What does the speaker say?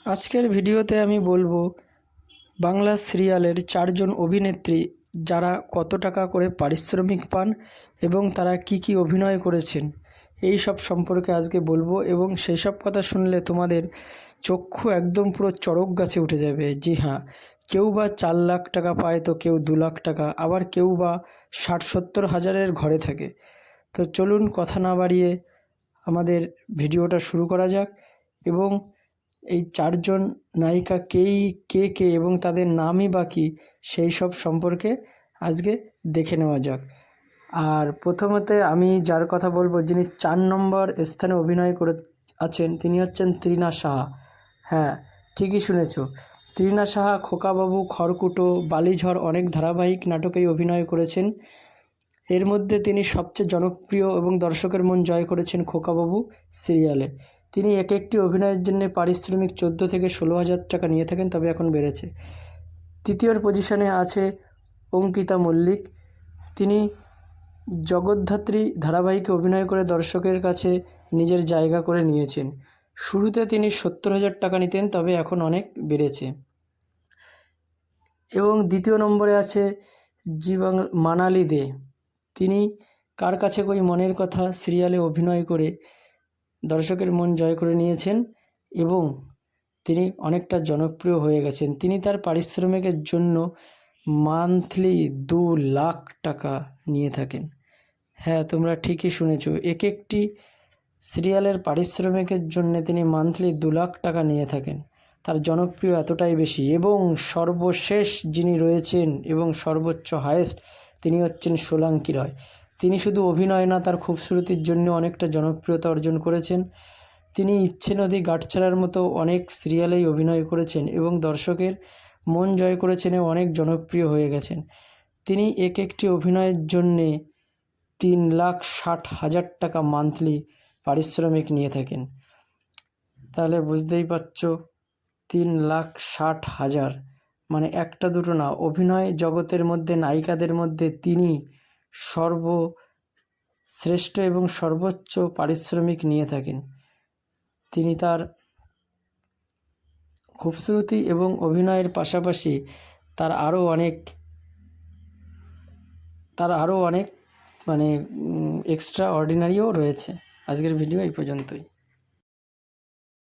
আজকের ভিডিওতে আমি বলবো বাংলা সিরিয়ালের 4জন অভিনেত্রী যারা কত টাকা করে পারিশ্রমিক পান এবং তারা কি অভিনয় করেছেন এই সব সম্পর্কে আজকে বলবো। এবং সেই সব কথা শুনলে তোমাদের চক্ষু একদম পুরো চড়ক গাছে উঠে যাবে। জি হ্যাঁ, কেউ বা 4 লাখ টাকা পায়, তো কেউ 2 লাখ টাকা, আবার কেউ বা 60-70 হাজারের ঘরে থাকে। তো চলুন কথা না বাড়িয়ে আমাদের ভিডিওটা শুরু করা যাক। এবং এই 4জন নায়িকা কে এবং তাদের নামই বা কী সেই সব সম্পর্কে আজকে দেখে নেওয়া যাক। আর প্রথমতে আমি যার কথা বলবো, যিনি 4 নম্বর স্থানে অভিনয় করে আছেন, তিনি হচ্ছেন তৃণা সাহা। হ্যাঁ, ঠিকই শুনেছ। তৃণা সাহা খোকাবাবু, খড়কুটো, বালিঝড় অনেক ধারাবাহিক নাটকেই অভিনয় করেছেন। এর মধ্যে তিনি সবচেয়ে জনপ্রিয় এবং দর্শকের মন জয় করেছেন খোকাবাবু সিরিয়ালে। তিনি এক একটি অভিনয়ের জন্য পারিশ্রমিক 14 থেকে 16,000 টাকা নিয়ে থাকেন, তবে এখন বেড়েছে। তৃতীয় পজিশনে আছে অঙ্কিতা মল্লিক। তিনি জগদ্ধাত্রী ধারাবাহিকে অভিনয় করে দর্শকের কাছে নিজের জায়গা করে নিয়েছেন। শুরুতে তিনি 70,000 টাকা নিতেন, তবে এখন অনেক বেড়েছে। এবং দ্বিতীয় নম্বরে আছে মানালি দে। তিনি কার কাছে কই মনের কথা সিরিয়ালে অভিনয় করে দর্শকের মন জয় করে নিয়েছেন এবং তিনি অনেকটা জনপ্রিয় হয়ে গেছেন। তিনি তার পারিশ্রমিকের জন্য মান্থলি 2 লাখ টাকা নিয়ে থাকেন। হ্যাঁ, তোমরা ঠিকই শুনেছ, একটি সিরিয়ালের পারিশ্রমিকের জন্য তিনি মান্থলি 2 লাখ টাকা নিয়ে থাকেন। তার জনপ্রিয় এতটাই বেশি। এবং সর্বশেষ যিনি রয়েছেন এবং সর্বোচ্চ হায়েস্ট, তিনি হচ্ছেন সোলাঙ্কি রয়। তিনি শুধু অভিনয় না, তার খুবসুরতির জন্য অনেকটা জনপ্রিয়তা অর্জন করেছেন। তিনি ইচ্ছে নদী, গাঁটছড়ার মতো অনেক সিরিয়ালেই অভিনয় করেছেন এবং দর্শকের মন জয় করেছেন এবং অনেক জনপ্রিয় হয়ে গেছেন। তিনি একটি অভিনয়ের জন্যে 3,60,000 টাকা মান্থলি পারিশ্রমিক নিয়ে থাকেন। তাহলে বুঝতেই পারছ, 3,60,000 মানে একটা দুটো না, অভিনয় জগতের মধ্যে নায়িকাদের মধ্যে তিনি সর্বশ্রেষ্ঠ এবং সর্বোচ্চ পারিশ্রমিক নিয়ে থাকেন। তিনি তার খুবসুরতি এবং অভিনয়ের পাশাপাশি তার আরও অনেক মানে এক্সট্রা অর্ডিনারিও রয়েছে। আজকের ভিডিও এই পর্যন্তই।